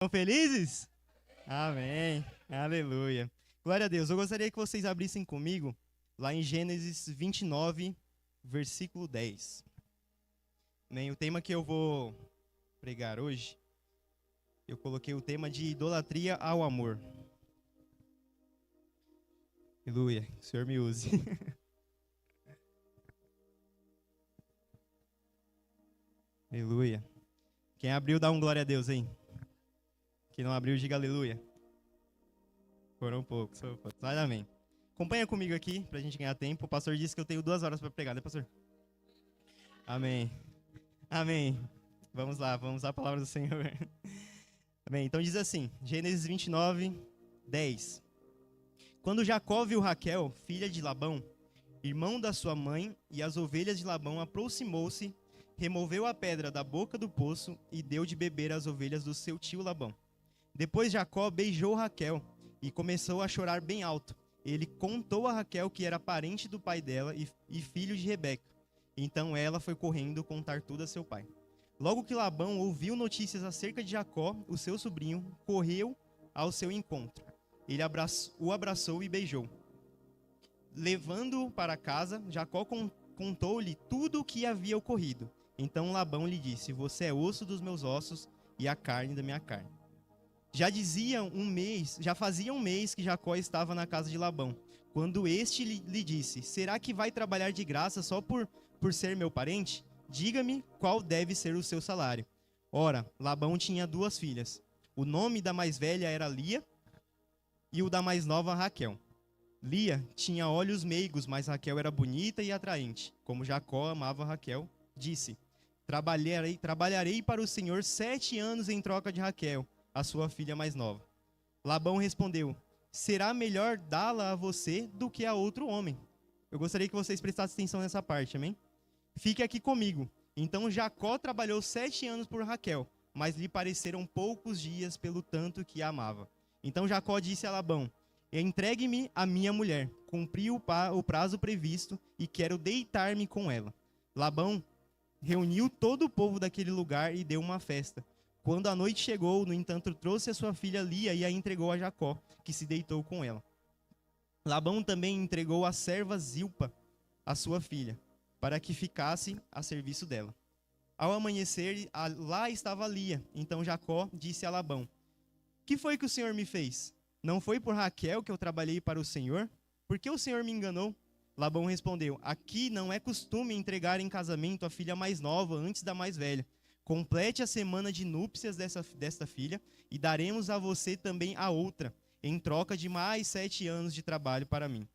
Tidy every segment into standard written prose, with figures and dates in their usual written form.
Estão felizes? Amém. Aleluia. Glória a Deus. Eu gostaria que vocês abrissem comigo lá em Gênesis 29, versículo 10. Amém. O tema que eu vou pregar hoje, eu coloquei o tema de idolatria ao amor. Aleluia. Que o Senhor me use. Aleluia. Quem abriu, dá um glória a Deus, hein? Quem não abriu, diga aleluia. Foram poucos. Mas amém. Acompanha comigo aqui, pra gente ganhar tempo. O pastor disse que eu tenho 2 horas para pregar, né, pastor? Amém. Amém. Vamos lá a palavra do Senhor. Amém. Então diz assim, Gênesis 29, 10. Quando Jacó viu Raquel, filha de Labão, irmão da sua mãe, e as ovelhas de Labão, aproximou-se, removeu a pedra da boca do poço e deu de beber às ovelhas do seu tio Labão. Depois Jacó beijou Raquel e começou a chorar bem alto. Ele contou a Raquel que era parente do pai dela e filho de Rebeca. Então ela foi correndo contar tudo a seu pai. Logo que Labão ouviu notícias acerca de Jacó, o seu sobrinho, correu ao seu encontro. Ele o abraçou e beijou. Levando-o para casa, Jacó contou-lhe tudo o que havia ocorrido. Então Labão lhe disse: você é osso dos meus ossos e a carne da minha carne. Já fazia um mês que Jacó estava na casa de Labão, quando este lhe disse: será que vai trabalhar de graça só por ser meu parente? Diga-me qual deve ser o seu salário. Ora, Labão tinha 2 filhas. O nome da mais velha era Lia e o da mais nova Raquel. Lia tinha olhos meigos, mas Raquel era bonita e atraente. Como Jacó amava Raquel, disse: trabalharei para o Senhor 7 anos em troca de Raquel, a sua filha mais nova. Labão respondeu: será melhor dá-la a você do que a outro homem. Eu gostaria que vocês prestassem atenção nessa parte, amém? Fique aqui comigo. Então Jacó trabalhou 7 anos por Raquel, mas lhe pareceram poucos dias pelo tanto que a amava. Então Jacó disse a Labão: entregue-me a minha mulher, cumpri o prazo previsto e quero deitar-me com ela. Labão reuniu todo o povo daquele lugar e deu uma festa. Quando a noite chegou, no entanto, trouxe a sua filha Lia e a entregou a Jacó, que se deitou com ela. Labão também entregou a serva Zilpa, a sua filha, para que ficasse a serviço dela. Ao amanhecer, lá estava Lia. Então Jacó disse a Labão: que foi que o Senhor me fez? Não foi por Raquel que eu trabalhei para o Senhor? Por que o Senhor me enganou? Labão respondeu: aqui não é costume entregar em casamento a filha mais nova antes da mais velha. Complete a semana de núpcias desta filha e daremos a você também a outra, em troca de mais 7 anos de trabalho para mim.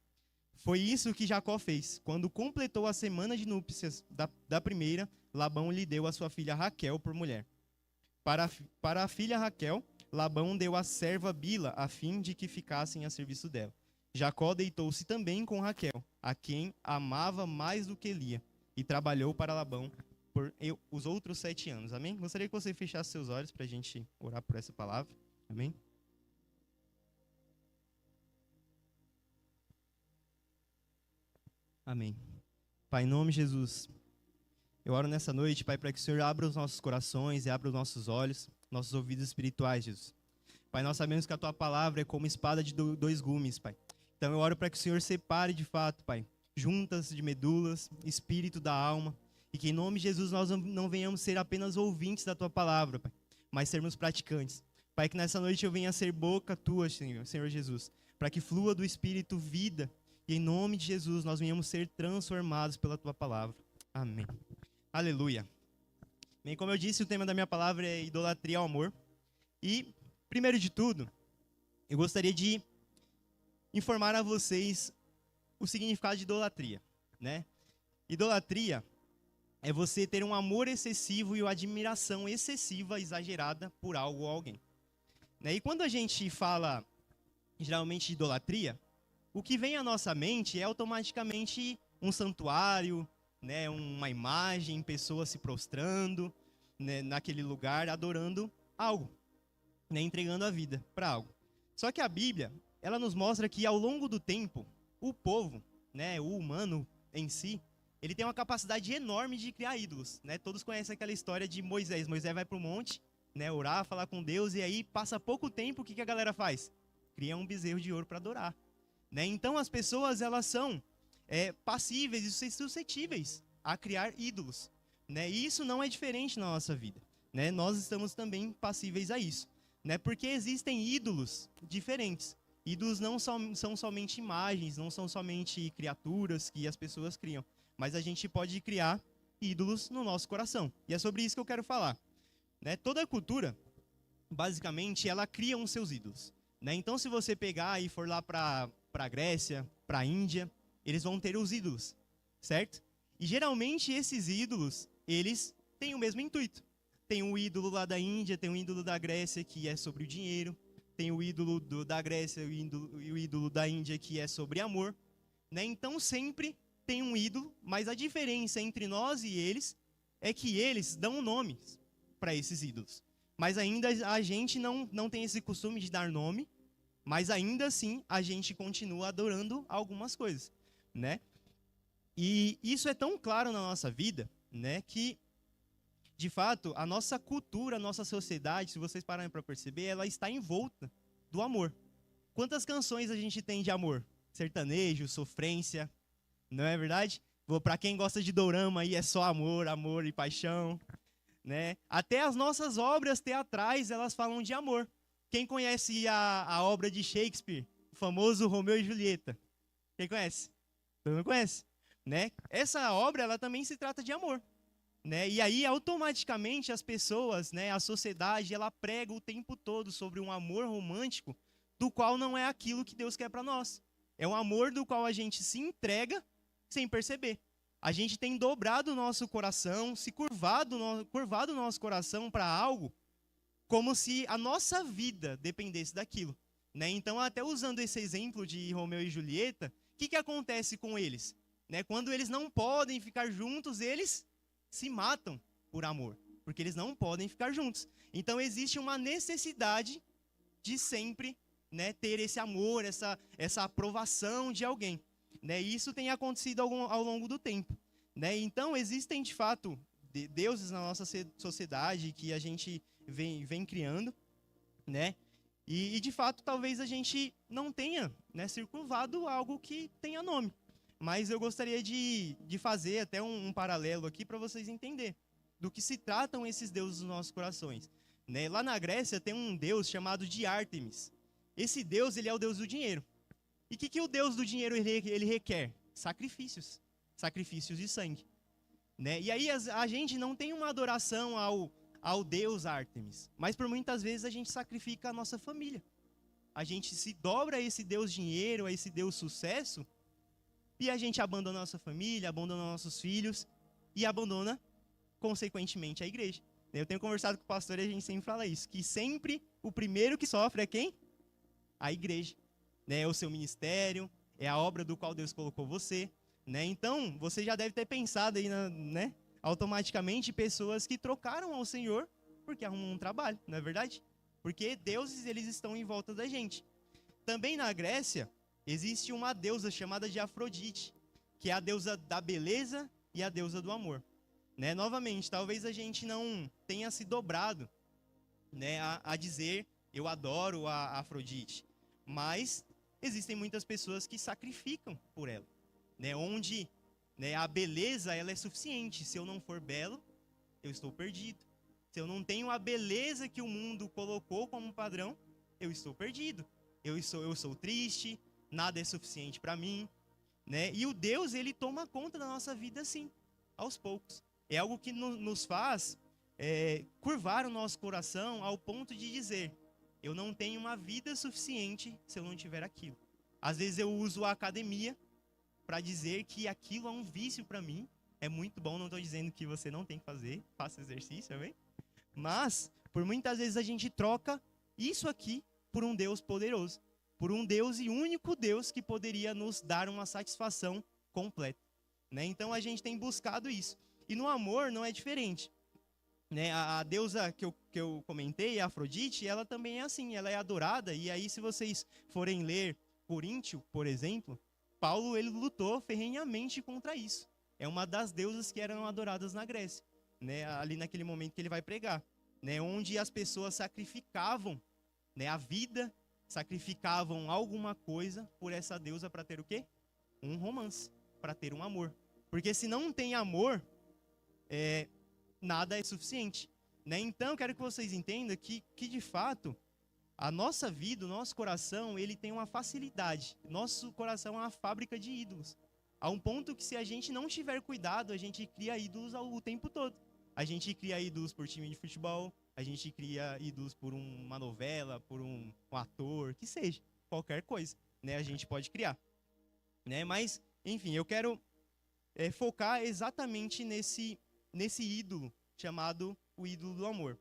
Foi isso que Jacó fez. Quando completou a semana de núpcias da primeira, Labão lhe deu a sua filha Raquel por mulher. Para a filha Raquel, Labão deu a serva Bila, a fim de que ficassem a serviço dela. Jacó deitou-se também com Raquel, a quem amava mais do que Lia, e trabalhou para Labão por os outros 7 anos. Amém? Gostaria que você fechasse seus olhos para a gente orar por essa palavra. Amém? Amém. Pai, em nome de Jesus, eu oro nessa noite, Pai, para que o Senhor abra os nossos corações e abra os nossos olhos, nossos ouvidos espirituais, Jesus. Pai, nós sabemos que a Tua palavra é como espada de 2 gumes, Pai. Então eu oro para que o Senhor separe de fato, Pai, juntas de medulas, espírito da alma, e que em nome de Jesus nós não venhamos ser apenas ouvintes da Tua palavra, Pai, mas sermos praticantes. Pai, que nessa noite eu venha ser boca Tua, Senhor Jesus, para que flua do Espírito vida, e em nome de Jesus nós venhamos ser transformados pela Tua palavra. Amém. Aleluia. Bem, como eu disse, o tema da minha palavra é idolatria ao amor. E, primeiro de tudo, eu gostaria de informar a vocês o significado de idolatria, né? Idolatria é você ter um amor excessivo e uma admiração excessiva, exagerada por algo ou alguém, né? E quando a gente fala, geralmente, de idolatria, o que vem à nossa mente é automaticamente um santuário, né? Uma imagem, pessoas se prostrando, né, naquele lugar, adorando algo, né? Entregando a vida para algo. Só que a Bíblia, ela nos mostra que ao longo do tempo, o povo, né, o humano em si, ele tem uma capacidade enorme de criar ídolos, né? Todos conhecem aquela história de Moisés. Moisés vai para o monte né, orar, falar com Deus, e aí passa pouco tempo, o que a galera faz? Cria um bezerro de ouro para adorar. Né? Então as pessoas, elas são passíveis e suscetíveis a criar ídolos. Né? E isso não é diferente na nossa vida. Né? Nós estamos também passíveis a isso. Né? Porque existem ídolos diferentes. Ídolos não são somente imagens, não são somente criaturas que as pessoas criam. Mas a gente pode criar ídolos no nosso coração. E é sobre isso que eu quero falar. Né? Toda cultura, basicamente, ela cria os seus ídolos. Né? Então, se você pegar e for lá para a Grécia, para a Índia, eles vão ter os ídolos, certo? E geralmente esses ídolos, eles têm o mesmo intuito. Tem um ídolo lá da Índia, tem um ídolo da Grécia que é sobre o dinheiro, tem o ídolo da Grécia e o ídolo da Índia que é sobre amor. Né? Então sempre tem um ídolo, mas a diferença entre nós e eles é que eles dão nomes para esses ídolos. Mas ainda a gente não tem esse costume de dar nome, mas ainda assim a gente continua adorando algumas coisas, né? E isso é tão claro na nossa vida, né, que de fato a nossa cultura, a nossa sociedade, se vocês pararem para perceber, ela está envolta do amor. Quantas canções a gente tem de amor? Sertanejo, sofrência, não é verdade? Para quem gosta de dorama aí é só amor, amor e paixão, né? Até as nossas obras teatrais, elas falam de amor. Quem conhece a obra de Shakespeare, o famoso Romeu e Julieta? Quem conhece? Todo mundo conhece, né? Essa obra, ela também se trata de amor, né? E aí, automaticamente, as pessoas, né, a sociedade, ela prega o tempo todo sobre um amor romântico, do qual não é aquilo que Deus quer para nós. É um amor do qual a gente se entrega sem perceber. A gente tem dobrado o nosso coração, se curvado o nosso coração para algo, como se a nossa vida dependesse daquilo. Né? Então, até usando esse exemplo de Romeu e Julieta, o que acontece com eles? Né? Quando eles não podem ficar juntos, eles se matam por amor, porque eles não podem ficar juntos. Então, existe uma necessidade de sempre, né, ter esse amor, essa aprovação de alguém. Né? E isso tem acontecido ao longo do tempo. Né? Então, existem, de fato, deuses na nossa sociedade que a gente vem criando, né? E, de fato, talvez a gente não tenha, né, circunvado algo que tenha nome. Mas eu gostaria de fazer até um paralelo aqui para vocês entenderem do que se tratam esses deuses dos nossos corações. Né? Lá na Grécia tem um deus chamado de Ártemis. Esse deus, ele é o deus do dinheiro. E o que o deus do dinheiro ele requer? Sacrifícios. Sacrifícios de sangue. Né? E aí a gente não tem uma adoração ao deus Ártemis, mas por muitas vezes a gente sacrifica a nossa família. A gente se dobra a esse deus dinheiro, a esse deus sucesso, e a gente abandona a nossa família, abandona nossos filhos e abandona, consequentemente, a igreja. Eu tenho conversado com o pastor e a gente sempre fala isso, que sempre o primeiro que sofre é quem? A igreja. Né? É o seu ministério, é a obra do qual Deus colocou você. Né? Então, você já deve ter pensado aí, né, automaticamente, pessoas que trocaram ao Senhor porque arrumam um trabalho, não é verdade? Porque deuses, eles estão em volta da gente. Também na Grécia, existe uma deusa chamada de Afrodite, que é a deusa da beleza e a deusa do amor. Né? Novamente, talvez a gente não tenha se dobrado, né, a dizer, eu adoro a Afrodite, mas existem muitas pessoas que sacrificam por ela. Né, onde, né, a beleza ela é suficiente. Se eu não for belo, eu estou perdido. Se eu não tenho a beleza que o mundo colocou como padrão, eu estou perdido. Eu sou triste, nada é suficiente para mim. Né? E o Deus, ele toma conta da nossa vida assim, aos poucos. É algo que nos faz curvar o nosso coração ao ponto de dizer, eu não tenho uma vida suficiente se eu não tiver aquilo. Às vezes eu uso a academia para dizer que aquilo é um vício para mim. É muito bom, não estou dizendo que você não tem que fazer, faça exercício, amém? Mas, por muitas vezes a gente troca isso aqui por um Deus poderoso, por um Deus e único Deus que poderia nos dar uma satisfação completa. Né? Então a gente tem buscado isso. E no amor não é diferente. Né? A deusa que eu comentei, a Afrodite, ela também é assim, ela é adorada. E aí, se vocês forem ler Coríntio, por exemplo, Paulo, ele lutou ferrenhamente contra isso. É uma das deusas que eram adoradas na Grécia, né? Ali naquele momento que ele vai pregar. né, onde as pessoas sacrificavam, né, a vida, sacrificavam alguma coisa por essa deusa para ter o quê? Um romance, para ter um amor. Porque se não tem amor, nada é suficiente, né? Então, eu quero que vocês entendam que de fato, a nossa vida, o nosso coração, ele tem uma facilidade. Nosso coração é uma fábrica de ídolos. A um ponto que se a gente não tiver cuidado, a gente cria ídolos o tempo todo. A gente cria ídolos por time de futebol, a gente cria ídolos por uma novela, por um ator, que seja, qualquer coisa, né? A gente pode criar, né? Mas, enfim, eu quero focar exatamente nesse ídolo chamado o ídolo do amor.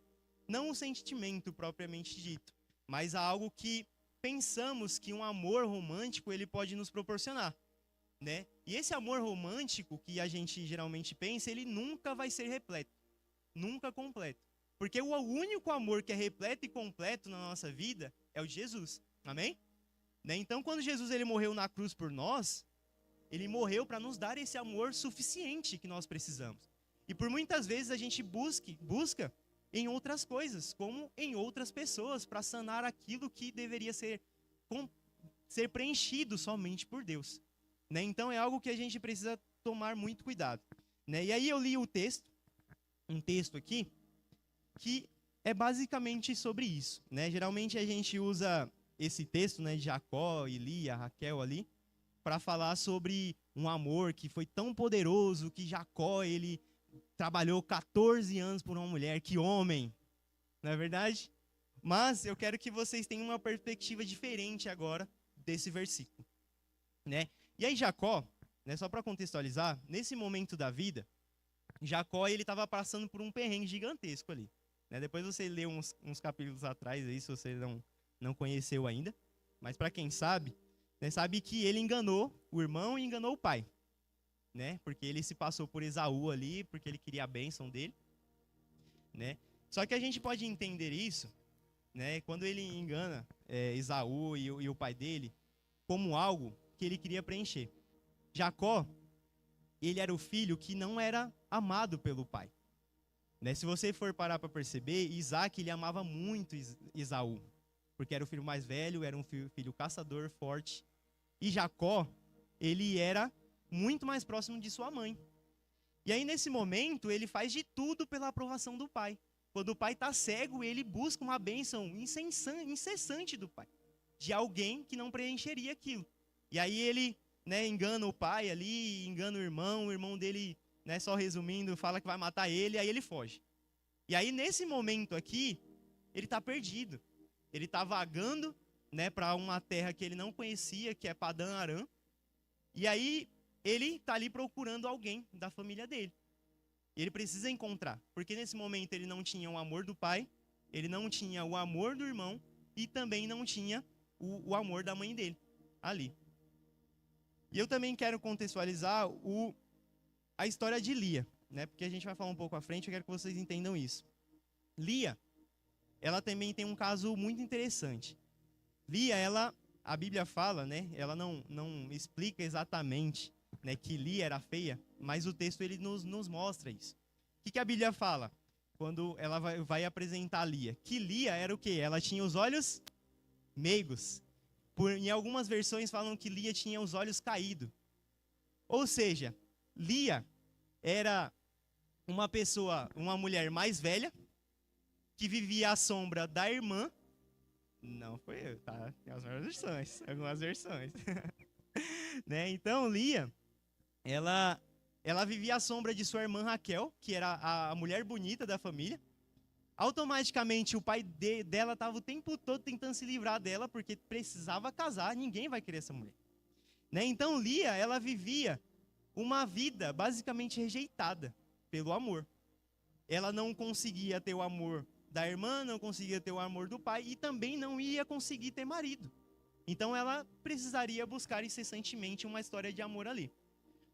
Não um sentimento propriamente dito, mas algo que pensamos que um amor romântico ele pode nos proporcionar, né? E esse amor romântico que a gente geralmente pensa, ele nunca vai ser repleto, nunca completo. Porque o único amor que é repleto e completo na nossa vida é o de Jesus. Amém? Né? Então, quando Jesus ele morreu na cruz por nós, ele morreu para nos dar esse amor suficiente que nós precisamos. E por muitas vezes a gente busca em outras coisas, como em outras pessoas, para sanar aquilo que deveria ser preenchido somente por Deus. Né? Então é algo que a gente precisa tomar muito cuidado. Né? E aí eu li um texto aqui, que é basicamente sobre isso. Né? Geralmente a gente usa esse texto, né, de Jacó e Lia, Raquel ali, para falar sobre um amor que foi tão poderoso que Jacó, ele trabalhou 14 anos por uma mulher. Que homem, não é verdade? Mas eu quero que vocês tenham uma perspectiva diferente agora desse versículo, né? E aí Jacó, né, só para contextualizar, nesse momento da vida, Jacó ele estava passando por um perrengue gigantesco ali, né? Depois você lê uns capítulos atrás aí, se você não conheceu ainda, mas para quem sabe, né, sabe que ele enganou o irmão e enganou o pai, né? Porque ele se passou por Esaú ali, porque ele queria a bênção dele, né? Só que a gente pode entender isso, né, quando ele engana Esaú e o pai dele, como algo que ele queria preencher. Jacó, ele era o filho que não era amado pelo pai, né? Se você for parar para perceber, Isaac ele amava muito Esaú, porque era o filho mais velho, era um filho caçador forte. E Jacó, ele era muito mais próximo de sua mãe. E aí, nesse momento, ele faz de tudo pela aprovação do pai. Quando o pai está cego, ele busca uma bênção incessante do pai, de alguém que não preencheria aquilo. E aí ele, né, engana o pai ali, engana o irmão dele, né, só resumindo, fala que vai matar ele, aí ele foge. E aí, nesse momento aqui, ele está perdido. Ele está vagando, né, para uma terra que ele não conhecia, que é Padã Arã. E aí, ele está ali procurando alguém da família dele. Ele precisa encontrar, porque nesse momento ele não tinha o amor do pai, ele não tinha o amor do irmão e também não tinha o amor da mãe dele ali. E eu também quero contextualizar a história de Lia, né? Porque a gente vai falar um pouco à frente, eu quero que vocês entendam isso. Lia, ela também tem um caso muito interessante. Lia, a Bíblia fala, né? Ela não explica exatamente, né, que Lia era feia, mas o texto ele nos mostra isso. O que a Bíblia fala quando ela vai apresentar Lia? Que Lia era o quê? Ela tinha os olhos meigos. Em algumas versões falam que Lia tinha os olhos caídos. Ou seja, Lia era uma mulher mais velha, que vivia à sombra da irmã. Não foi eu, tá? Tem algumas versões. Né? Então, Lia, ela vivia à sombra de sua irmã Raquel, que era a mulher bonita da família. Automaticamente, o pai dela estava o tempo todo tentando se livrar dela, porque precisava casar, ninguém vai querer essa mulher. Né? Então, Lia, ela vivia uma vida basicamente rejeitada pelo amor. Ela não conseguia ter o amor da irmã, não conseguia ter o amor do pai e também não ia conseguir ter marido. Então, ela precisaria buscar incessantemente uma história de amor ali.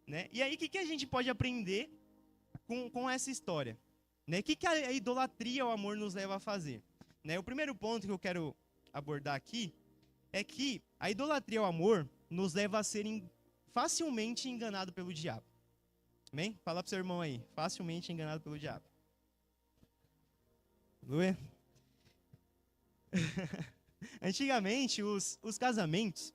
Né? E aí, o que a gente pode aprender com essa história? Né? O que a idolatria ao amor nos leva a fazer? Né? O primeiro ponto que eu quero abordar aqui é que a idolatria ao amor nos leva a ser facilmente enganado pelo diabo. Amém? Fala pro seu irmão aí, facilmente enganado pelo diabo. Aleluia. Antigamente, os casamentos,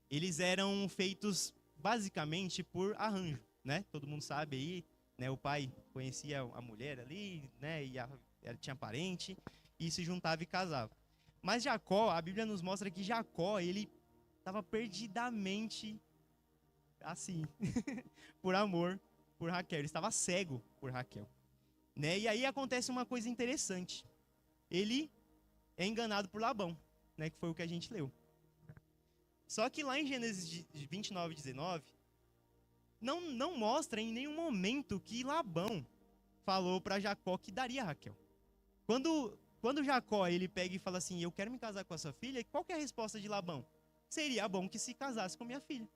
eles eram feitos basicamente por arranjo, né? Todo mundo sabe aí, né? O pai conhecia a mulher ali, né? E ela tinha parente, e se juntava e casava. Mas Jacó, a Bíblia nos mostra que Jacó, ele estava perdidamente assim, por amor por Raquel. Ele estava cego por Raquel, né? E aí acontece uma coisa interessante. Ele é enganado por Labão, né? Que foi o que a gente leu. Só que lá em Gênesis 29, 19, não mostra em nenhum momento que Labão falou para Jacó que daria a Raquel. Quando Jacó ele pega e fala assim, eu quero me casar com a sua filha, qual que é a resposta de Labão? Seria bom que se casasse com minha filha.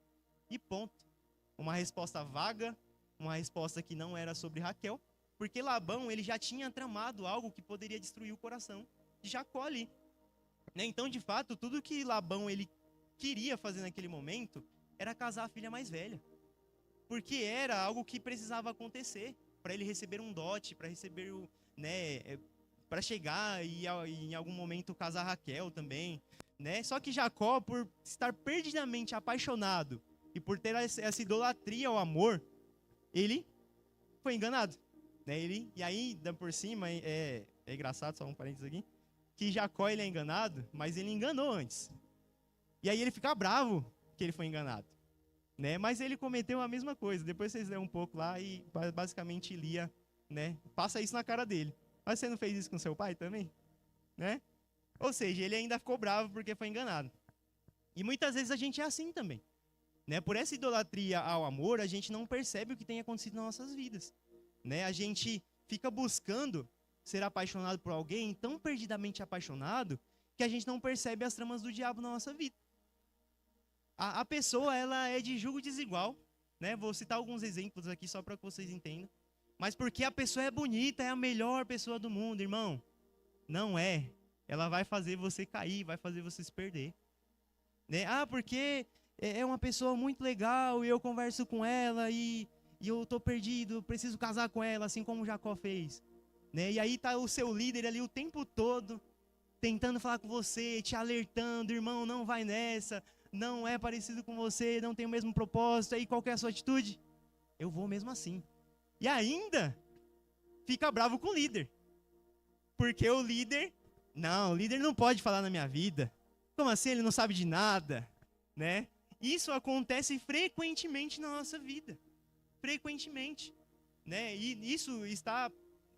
E ponto. Uma resposta vaga, uma resposta que não era sobre Raquel, porque Labão ele já tinha tramado algo que poderia destruir o coração de Jacó ali. Né? Então, de fato, tudo que Labão ele queria fazer naquele momento era casar a filha mais velha. Porque era algo que precisava acontecer para ele receber um dote, para receber o, né, para chegar e em algum momento casar Raquel também, né? Só que Jacó, por estar perdidamente apaixonado e por ter essa idolatria ao amor, ele foi enganado, né? E aí, por cima, é engraçado, só um parênteses aqui, que Jacó ele é enganado, mas ele enganou antes. E aí ele fica bravo que ele foi enganado, né? Mas ele cometeu a mesma coisa. Depois vocês lêem um pouco lá e basicamente Lia, né, passa isso na cara dele. Mas você não fez isso com seu pai também? Né? Ou seja, ele ainda ficou bravo porque foi enganado. E muitas vezes a gente é assim também. Né? Por essa idolatria ao amor, a gente não percebe o que tem acontecido nas nossas vidas. Né? A gente fica buscando ser apaixonado por alguém, tão perdidamente apaixonado, que a gente não percebe as tramas do diabo na nossa vida. A pessoa ela é de julgo desigual. Né? Vou citar alguns exemplos aqui só para que vocês entendam. Mas porque a pessoa é bonita, é a melhor pessoa do mundo, irmão. Não é. Ela vai fazer você cair, vai fazer você se perder. Né? Ah, porque é uma pessoa muito legal e eu converso com ela e eu tô perdido, preciso casar com ela, assim como Jacó fez. Né? E aí tá o seu líder ali o tempo todo tentando falar com você, te alertando, irmão, não vai nessa, não é parecido com você, não tem o mesmo propósito, aí qual que é a sua atitude? Eu vou mesmo assim. E ainda fica bravo com o líder. Porque o líder não pode falar na minha vida. Como assim? Ele não sabe de nada, né? Isso acontece frequentemente na nossa vida. Frequentemente, né? E isso está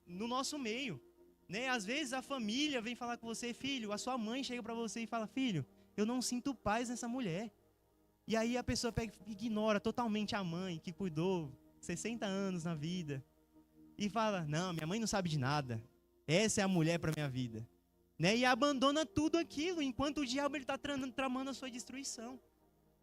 no nosso meio, né? Às vezes a família vem falar com você, filho, a sua mãe chega para você e fala, filho, eu não sinto paz nessa mulher. E aí a pessoa pega, ignora totalmente a mãe que cuidou 60 anos na vida e fala, não, minha mãe não sabe de nada. Essa é a mulher para minha vida. Né? E abandona tudo aquilo, enquanto o diabo está tramando a sua destruição.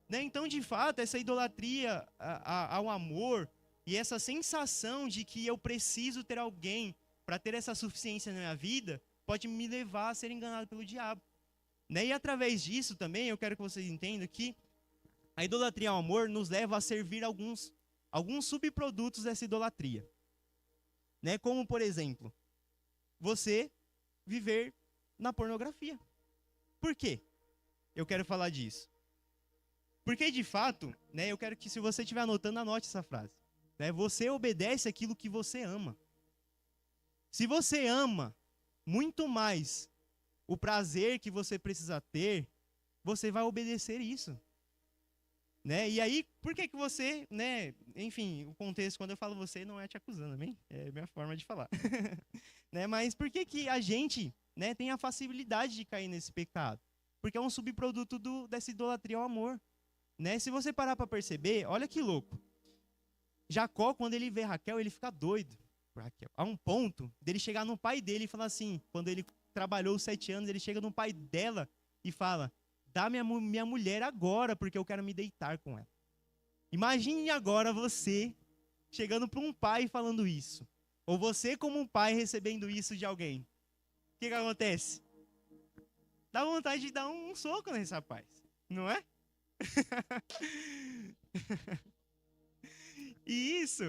Né? Então, de fato, essa idolatria ao amor e essa sensação de que eu preciso ter alguém para ter essa suficiência na minha vida, pode me levar a ser enganado pelo diabo. Né? E através disso também, eu quero que vocês entendam que a idolatria ao amor nos leva a servir alguns subprodutos dessa idolatria. Né? Como, por exemplo, você viver na pornografia. Por quê? Eu quero falar disso. Porque, de fato, né, eu quero que, se você estiver anotando, anote essa frase. Né? Você obedece aquilo que você ama. Se você ama muito mais o prazer que você precisa ter, você vai obedecer isso. Né? E aí, por que você, né, enfim, o contexto, quando eu falo você, não é te acusando, amém? É a minha forma de falar. Né? Mas por que a gente, né, tem a facilidade de cair nesse pecado? Porque é um subproduto dessa idolatria ao amor. Né? Se você parar para perceber, olha que louco. Jacó, quando ele vê Raquel, ele fica doido por Raquel. A um ponto dele chegar no pai dele e falar assim, quando ele trabalhou 7 anos, ele chega no pai dela e fala, dá minha mulher agora, porque eu quero me deitar com ela. Imagine agora você chegando para um pai falando isso. Ou você como um pai recebendo isso de alguém. O que acontece? Dá vontade de dar um soco nesse rapaz, não é? E isso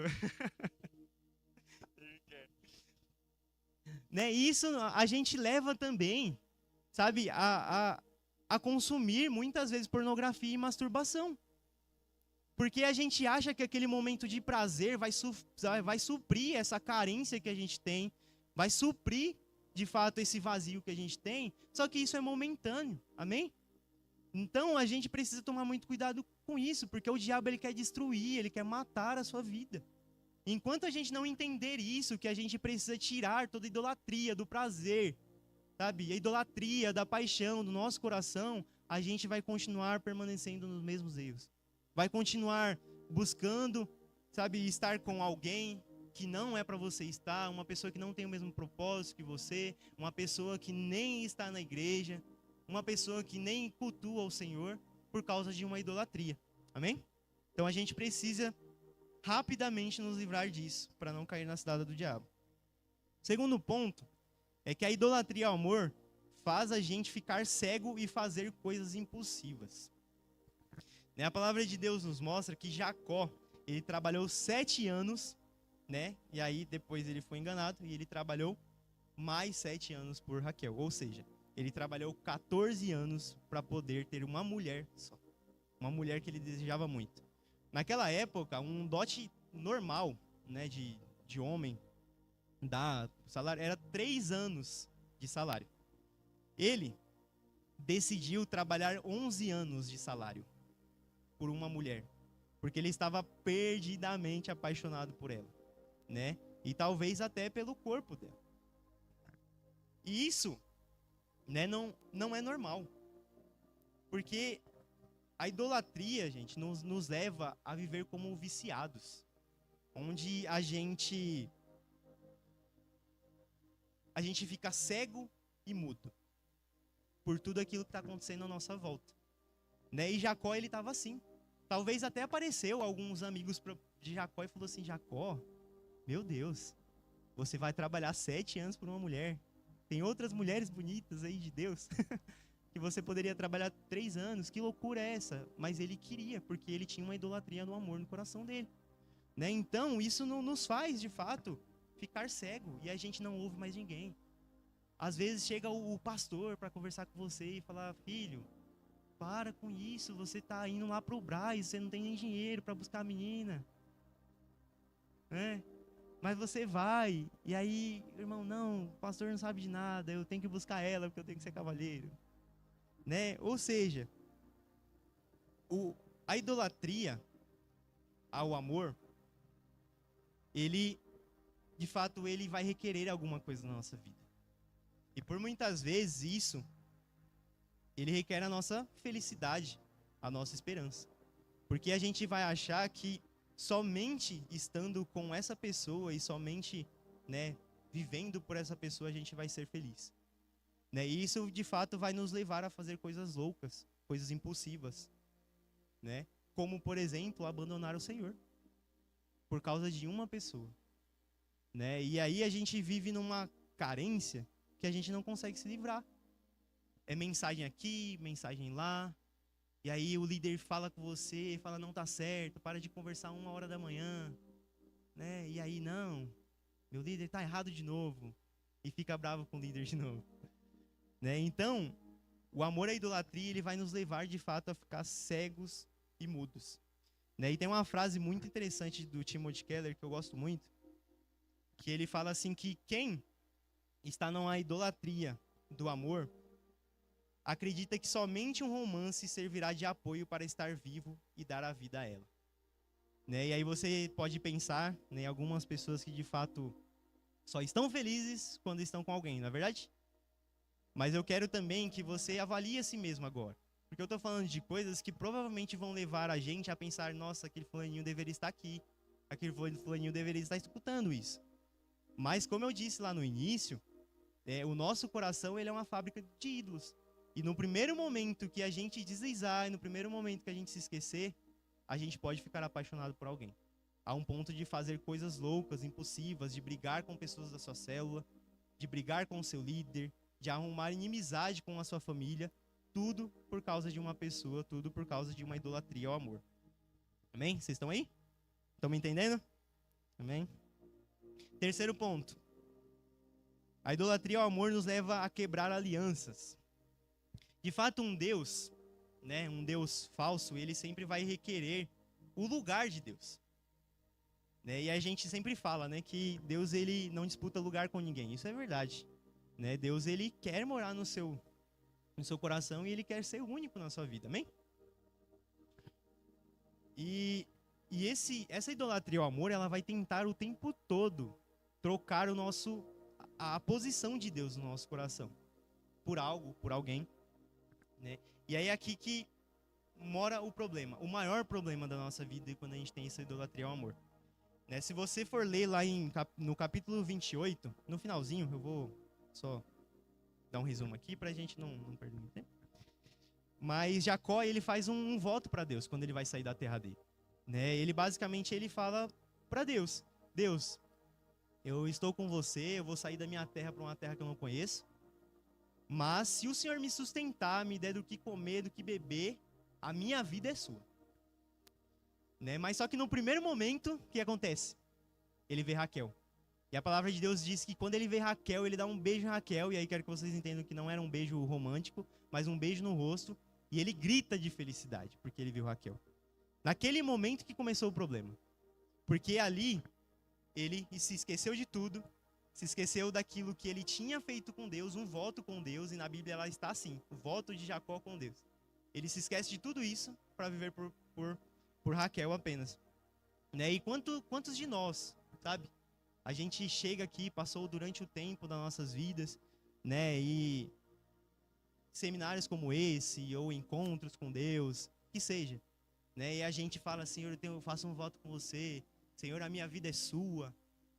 Né? Isso a gente leva também, sabe, a consumir muitas vezes pornografia e masturbação. Porque a gente acha que aquele momento de prazer vai suprir essa carência que a gente tem, vai suprir, de fato, esse vazio que a gente tem, só que isso é momentâneo, amém? Então, a gente precisa tomar muito cuidado com isso, porque o diabo ele quer destruir, ele quer matar a sua vida. Enquanto a gente não entender isso, que a gente precisa tirar toda a idolatria do prazer, sabe? A idolatria da paixão do nosso coração, a gente vai continuar permanecendo nos mesmos erros. Vai continuar buscando, sabe, estar com alguém que não é para você estar, uma pessoa que não tem o mesmo propósito que você, uma pessoa que nem está na igreja, uma pessoa que nem cultua o Senhor por causa de uma idolatria. Amém? Então a gente precisa rapidamente nos livrar disso, para não cair na cilada do diabo. Segundo ponto, é que a idolatria ao amor faz a gente ficar cego e fazer coisas impulsivas. A palavra de Deus nos mostra que Jacó, ele trabalhou 7 anos, né? E aí depois ele foi enganado e ele trabalhou mais 7 anos por Raquel. Ou seja, ele trabalhou 14 anos para poder ter uma mulher só. Uma mulher que ele desejava muito. Naquela época, um dote normal, né, de homem, da salário, era 3 anos de salário. Ele decidiu trabalhar 11 anos de salário por uma mulher, porque ele estava perdidamente apaixonado por ela, né? E talvez até pelo corpo dela. E isso, né, não é normal, porque a idolatria, gente, nos leva a viver como viciados, onde a gente fica cego e mudo por tudo aquilo que está acontecendo à nossa volta, né? E Jacó, ele estava assim. Talvez até apareceu alguns amigos de Jacó e falou assim: Jacó, meu Deus, você vai trabalhar 7 anos por uma mulher. Tem outras mulheres bonitas aí de Deus que você poderia trabalhar 3 anos. Que loucura é essa? Mas ele queria, porque ele tinha uma idolatria no amor no coração dele, né? Então isso não nos faz, de fato, ficar cego e a gente não ouve mais ninguém. Às vezes chega o pastor para conversar com você e falar: filho, para com isso, você tá indo lá pro Brás, você não tem nem dinheiro para buscar a menina, né? Mas você vai, e aí, irmão, não, o pastor não sabe de nada, eu tenho que buscar ela porque eu tenho que ser cavalheiro, né? Ou seja, a idolatria ao amor, ele, de fato, ele vai requerer alguma coisa na nossa vida. E por muitas vezes isso, ele requer a nossa felicidade, a nossa esperança. Porque a gente vai achar que somente estando com essa pessoa e somente, né, vivendo por essa pessoa a gente vai ser feliz, né? E isso de fato vai nos levar a fazer coisas loucas, coisas impulsivas, né? Como, por exemplo, abandonar o Senhor por causa de uma pessoa, né? E aí a gente vive numa carência que a gente não consegue se livrar. É mensagem aqui, mensagem lá. E aí o líder fala com você, fala: não tá certo, para de conversar 1h da manhã, né? E aí, não, meu líder tá errado de novo. E fica bravo com o líder de novo, né? Então, o amor à idolatria, ele vai nos levar de fato a ficar cegos e mudos, né? E tem uma frase muito interessante do Timothy Keller que eu gosto muito, que ele fala assim que quem está numa idolatria do amor acredita que somente um romance servirá de apoio para estar vivo e dar a vida a ela, né? E aí você pode pensar, né, em algumas pessoas que de fato só estão felizes quando estão com alguém, não é verdade? Mas eu quero também que você avalie a si mesmo agora, porque eu estou falando de coisas que provavelmente vão levar a gente a pensar: nossa, aquele fulaninho deveria estar aqui, aquele fulaninho deveria estar escutando isso. Mas como eu disse lá no início, o nosso coração, ele é uma fábrica de ídolos. E no primeiro momento que a gente deslizar, e no primeiro momento que a gente se esquecer, a gente pode ficar apaixonado por alguém. A um ponto de fazer coisas loucas, impulsivas, de brigar com pessoas da sua célula, de brigar com o seu líder, de arrumar inimizade com a sua família, tudo por causa de uma pessoa, tudo por causa de uma idolatria ao amor. Amém? Vocês estão aí? Estão me entendendo? Amém? Terceiro ponto. A idolatria ao amor nos leva a quebrar alianças. De fato, um Deus, né, um Deus falso, ele sempre vai requerer o lugar de Deus. Né? E a gente sempre fala, né, que Deus ele não disputa lugar com ninguém. Isso é verdade. Né? Deus ele quer morar no seu coração e ele quer ser único na sua vida. Amém? E essa idolatria ao amor, ela vai tentar o tempo todo trocar a posição de Deus no nosso coração por algo, por alguém, né? E aí é aqui que mora o problema, o maior problema da nossa vida quando a gente tem essa idolatria ao amor. Né? Se você for ler lá no capítulo 28, no finalzinho, eu vou só dar um resumo aqui pra gente não perder muito tempo. Mas Jacó, ele faz um voto para Deus quando ele vai sair da terra dele. Né? Ele basicamente ele fala para Deus: Deus, eu estou com você, eu vou sair da minha terra para uma terra que eu não conheço. Mas se o Senhor me sustentar, me der do que comer, do que beber, a minha vida é sua. Né? Mas só que no primeiro momento, o que acontece? Ele vê Raquel. E a palavra de Deus diz que quando ele vê Raquel, ele dá um beijo em Raquel. E aí quero que vocês entendam que não era um beijo romântico, mas um beijo no rosto. E ele grita de felicidade, porque ele viu Raquel. Naquele momento que começou o problema. Porque ali, ele se esqueceu de tudo, se esqueceu daquilo que ele tinha feito com Deus, um voto com Deus, e na Bíblia ela está assim, o voto de Jacó com Deus. Ele se esquece de tudo isso para viver por Raquel apenas. Né? E quantos de nós, sabe? A gente chega aqui, passou durante o tempo das nossas vidas, né? E seminários como esse, ou encontros com Deus, que seja. Né? E a gente fala, Senhor, eu faço um voto com você, Senhor, a minha vida é sua.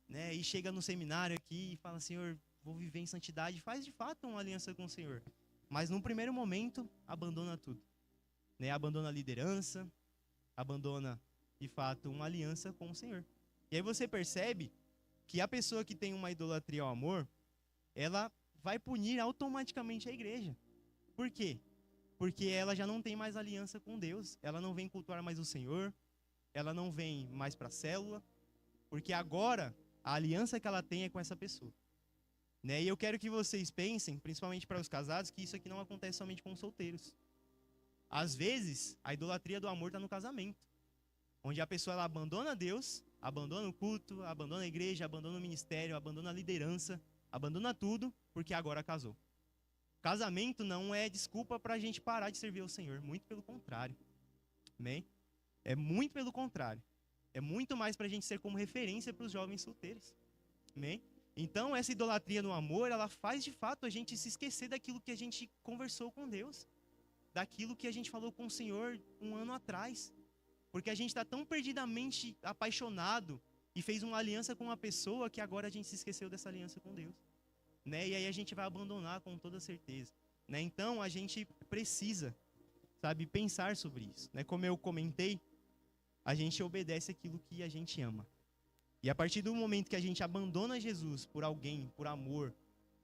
Né? E chega no seminário aqui e fala, Senhor, vou viver em santidade. Faz de fato uma aliança com o Senhor. Mas num primeiro momento, abandona tudo. Né? Abandona a liderança, abandona, de fato, uma aliança com o Senhor. E aí você percebe que a pessoa que tem uma idolatria ao amor, ela vai punir automaticamente a igreja. Por quê? Porque ela já não tem mais aliança com Deus. Ela não vem cultuar mais o Senhor. Ela não vem mais para a célula. Porque agora, a aliança que ela tem é com essa pessoa. Né? E eu quero que vocês pensem, principalmente para os casados, que isso aqui não acontece somente com os solteiros. Às vezes, a idolatria do amor está no casamento. Onde a pessoa ela abandona Deus, abandona o culto, abandona a igreja, abandona o ministério, abandona a liderança, abandona tudo, porque agora casou. Casamento não é desculpa para a gente parar de servir ao Senhor, muito pelo contrário. Amém? É muito pelo contrário. É muito mais para a gente ser como referência para os jovens solteiros. Amém? Então, essa idolatria no amor, ela faz de fato a gente se esquecer daquilo que a gente conversou com Deus, daquilo que a gente falou com o Senhor um ano atrás. Porque a gente está tão perdidamente apaixonado e fez uma aliança com uma pessoa que agora a gente se esqueceu dessa aliança com Deus. Né? E aí a gente vai abandonar com toda certeza. Né? Então a gente precisa, sabe, pensar sobre isso. Né? Como eu comentei, a gente obedece aquilo que a gente ama. E a partir do momento que a gente abandona Jesus por alguém, por amor,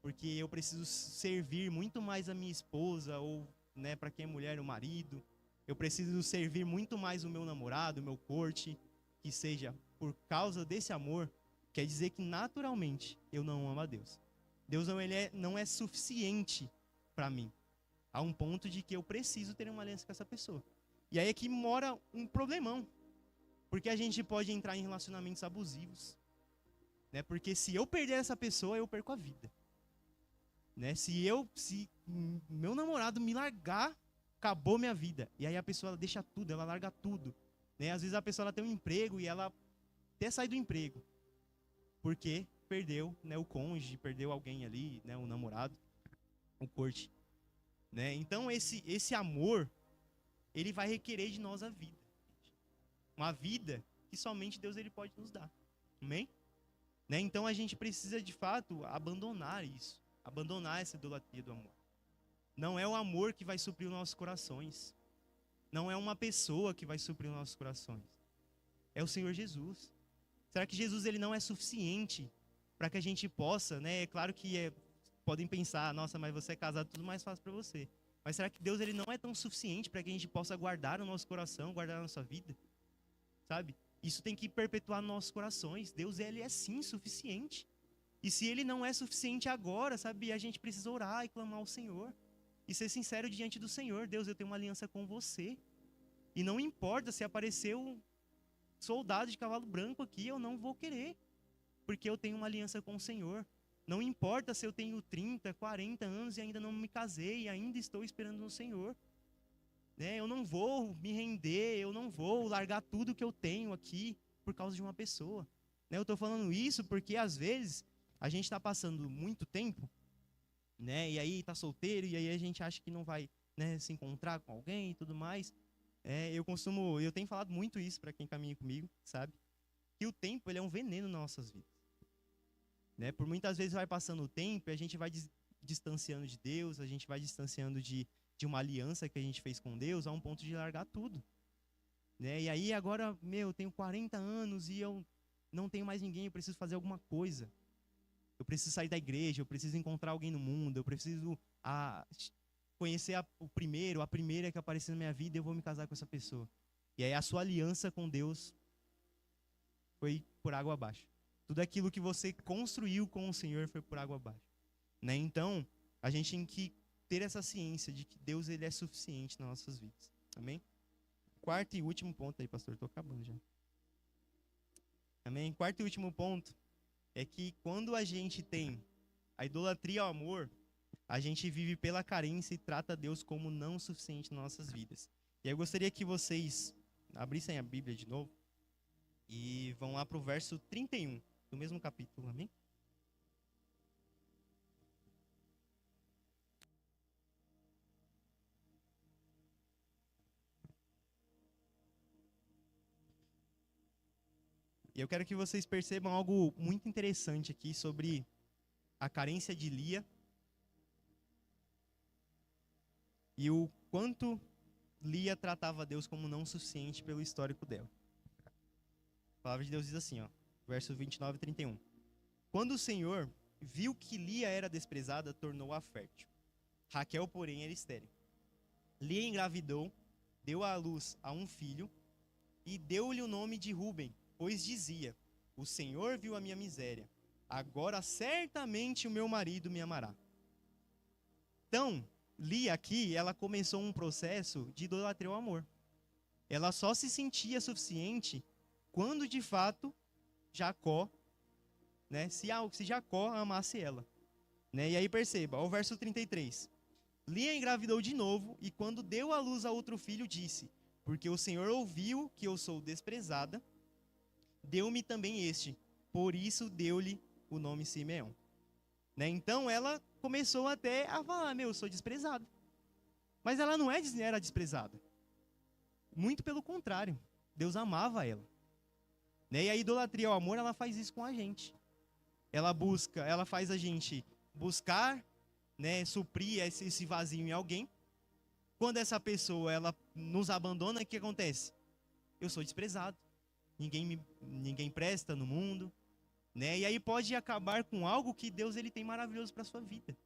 porque eu preciso servir muito mais a minha esposa, ou né, para quem é mulher, o marido, eu preciso servir muito mais o meu namorado, o meu corte, que seja por causa desse amor, quer dizer que naturalmente eu não amo a Deus. Deus não é suficiente para mim, a um ponto de que eu preciso ter uma aliança com essa pessoa. E aí é que mora um problemão, porque a gente pode entrar em relacionamentos abusivos, né? Porque se eu perder essa pessoa, eu perco a vida. Né? Se meu namorado me largar, acabou minha vida. E aí a pessoa ela deixa tudo, ela larga tudo. Né? Às vezes a pessoa ela tem um emprego e ela até sai do emprego. Porque perdeu, né, o cônjuge, perdeu alguém ali, né, o namorado, o corte. Né? Então esse amor, ele vai requerer de nós a vida. Uma vida que somente Deus ele pode nos dar. Amém? Né? Então a gente precisa de fato abandonar isso. Abandonar essa idolatria do amor. Não é o amor que vai suprir os nossos corações. Não é uma pessoa que vai suprir os nossos corações. É o Senhor Jesus. Será que Jesus ele não é suficiente para que a gente possa, né? É claro que podem pensar, nossa, mas você é casado, tudo mais fácil para você. Mas será que Deus ele não é tão suficiente para que a gente possa guardar o nosso coração, guardar a nossa vida? Sabe? Isso tem que perpetuar nossos corações. Deus ele é sim suficiente. E se ele não é suficiente agora, sabe, a gente precisa orar e clamar ao Senhor. E ser sincero diante do Senhor. Deus, eu tenho uma aliança com você. E não importa se aparecer um soldado de cavalo branco aqui, eu não vou querer. Porque eu tenho uma aliança com o Senhor. Não importa se eu tenho 30, 40 anos e ainda não me casei e ainda estou esperando no Senhor. Né? Eu não vou me render, eu não vou largar tudo que eu tenho aqui por causa de uma pessoa. Né? Eu estou falando isso porque às vezes a gente está passando muito tempo, né? E aí está solteiro e aí a gente acha que não vai, né, se encontrar com alguém e tudo mais. Eu tenho falado muito isso para quem caminha comigo, sabe? Que o tempo ele é um veneno nas nossas vidas. Né? Por muitas vezes vai passando o tempo e a gente vai distanciando de Deus, a gente vai distanciando de uma aliança que a gente fez com Deus a um ponto de largar tudo. Né? E aí agora, eu tenho 40 anos e eu não tenho mais ninguém, eu preciso fazer alguma coisa. Eu preciso sair da igreja, eu preciso encontrar alguém no mundo, eu preciso conhecer a primeira que aparecer na minha vida e eu vou me casar com essa pessoa. E aí a sua aliança com Deus foi por água abaixo. Tudo aquilo que você construiu com o Senhor foi por água abaixo. Né? Então, a gente tem que ter essa ciência de que Deus ele é suficiente nas nossas vidas. Amém? Quarto e último ponto aí, pastor. Estou acabando já. Amém? Quarto e último ponto é que quando a gente tem a idolatria ao amor, a gente vive pela carência e trata Deus como não suficiente nas nossas vidas. E aí eu gostaria que vocês abrissem a Bíblia de novo e vão lá para o verso 31 do mesmo capítulo, amém? E eu quero que vocês percebam algo muito interessante aqui sobre a carência de Lia e o quanto Lia tratava Deus como não suficiente pelo histórico dela. A palavra de Deus diz assim, ó, versos 29 e 31. Quando o Senhor viu que Lia era desprezada, tornou-a fértil. Raquel, porém, era estéril. Lia engravidou, deu à luz a um filho e deu-lhe o nome de Ruben, pois dizia: o Senhor viu a minha miséria, agora certamente o meu marido me amará. Então, Lia aqui, ela começou um processo de idolatria ao amor. Ela só se sentia suficiente quando, de fato, Jacó, né, se Jacó amasse ela. Né? E aí perceba, o verso 33. Lia engravidou de novo e quando deu à luz a outro filho, disse: porque o Senhor ouviu que eu sou desprezada, deu-me também este, por isso deu-lhe o nome Simeão. Né? Então ela começou até a falar, eu sou desprezada. Mas ela não era desprezada. Muito pelo contrário, Deus amava ela. Né? E a idolatria ao amor, ela faz isso com a gente. Ela faz a gente buscar, né, suprir esse vazio em alguém. Quando essa pessoa ela nos abandona, o que acontece? Eu sou desprezado. Ninguém presta no mundo, né? E aí pode acabar com algo que Deus ele tem maravilhoso para sua vida,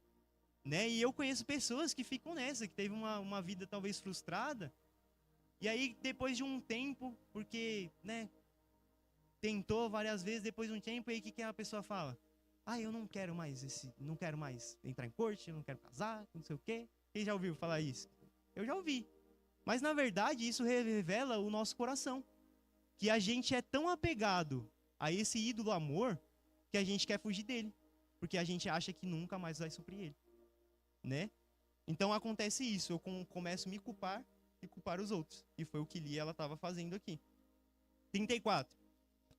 né? E eu conheço pessoas que ficam nessa, que teve uma vida talvez frustrada. E aí depois de um tempo, porque, né, tentou várias vezes, depois de um tempo, e aí o que a pessoa fala? Eu não quero mais entrar em corte, eu não quero casar, não sei o quê. Quem já ouviu falar isso? Eu já ouvi. Mas na verdade isso revela o nosso coração. Que a gente é tão apegado a esse ídolo amor que a gente quer fugir dele. Porque a gente acha que nunca mais vai suprir ele. Né? Então acontece isso, eu começo a me culpar e culpar os outros. E foi o que Lia estava fazendo aqui. 34.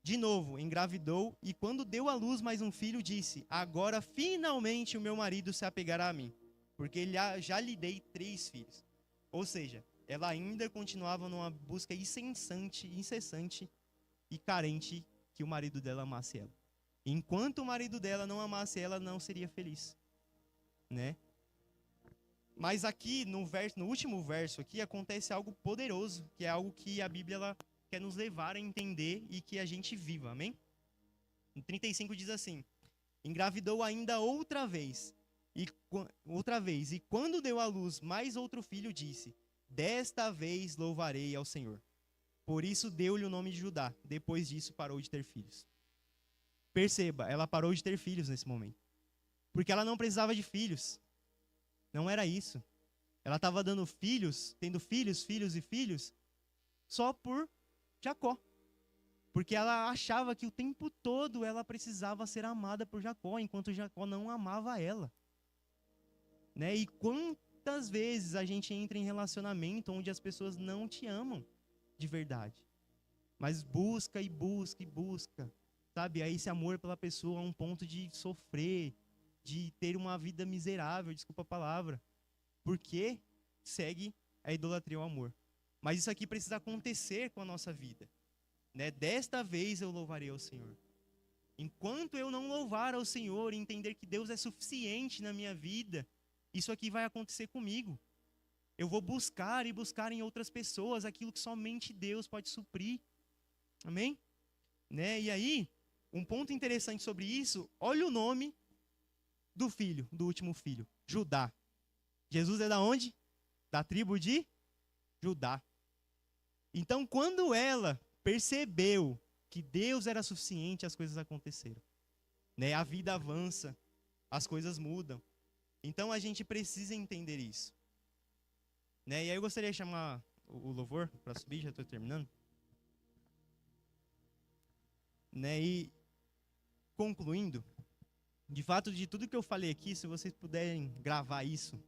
De novo, engravidou e quando deu à luz mais um filho, disse: agora finalmente o meu marido se apegará a mim, porque já lhe dei 3 filhos. Ou seja, ela ainda continuava numa busca incessante e carente que o marido dela amasse ela. Enquanto o marido dela não amasse ela, não seria feliz. Né? Mas aqui, no último verso aqui, acontece algo poderoso, que é algo que a Bíblia ela quer nos levar a entender e que a gente viva, amém? No 35 diz assim: engravidou ainda outra vez, e quando deu à luz mais outro filho, disse: desta vez louvarei ao Senhor. Por isso deu-lhe o nome de Judá. Depois disso parou de ter filhos. Perceba, ela parou de ter filhos nesse momento. Porque ela não precisava de filhos. Não era isso. Ela estava dando filhos, tendo filhos, filhos e filhos, só por Jacó. Porque ela achava que o tempo todo ela precisava ser amada por Jacó, enquanto Jacó não amava ela. Né? E quantas vezes a gente entra em relacionamento onde as pessoas não te amam de verdade, mas busca e busca e busca, sabe? Aí esse amor pela pessoa a um ponto de sofrer, de ter uma vida miserável, desculpa a palavra, porque segue a idolatria ao amor. Mas isso aqui precisa acontecer com a nossa vida, né? Desta vez eu louvarei ao Senhor. Enquanto eu não louvar ao Senhor e entender que Deus é suficiente na minha vida, isso aqui vai acontecer comigo. Eu vou buscar e buscar em outras pessoas aquilo que somente Deus pode suprir. Amém? Né? E aí, um ponto interessante sobre isso, olha o nome do filho, do último filho, Judá. Jesus é da onde? Da tribo de Judá. Então, quando ela percebeu que Deus era suficiente, as coisas aconteceram. Né? A vida avança, as coisas mudam. Então, a gente precisa entender isso. Né? E aí eu gostaria de chamar o louvor para subir, já estou terminando. Né? E concluindo, de fato, de tudo que eu falei aqui, se vocês puderem gravar isso,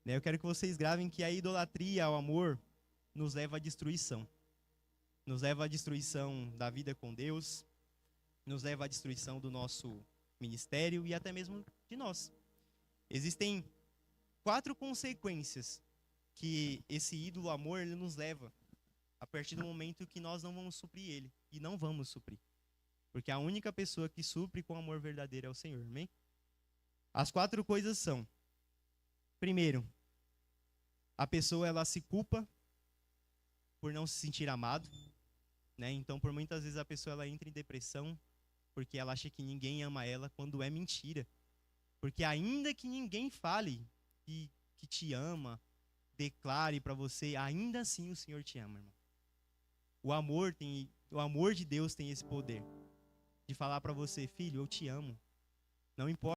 né? Eu quero que vocês gravem que a idolatria ao amor nos leva à destruição. Nos leva à destruição da vida com Deus, nos leva à destruição do nosso ministério e até mesmo de nós. Existem 4 consequências que esse ídolo amor ele nos leva a partir do momento que nós não vamos suprir ele. E não vamos suprir. Porque a única pessoa que supre com amor verdadeiro é o Senhor, amém? As 4 coisas são: primeiro, a pessoa ela se culpa por não se sentir amado, né? Então, por muitas vezes a pessoa ela entra em depressão porque ela acha que ninguém ama ela, quando é mentira. Porque ainda que ninguém fale que te ama, declare para você, ainda assim o Senhor te ama, irmão. O amor de Deus tem esse poder de falar para você, filho, eu te amo. Não importa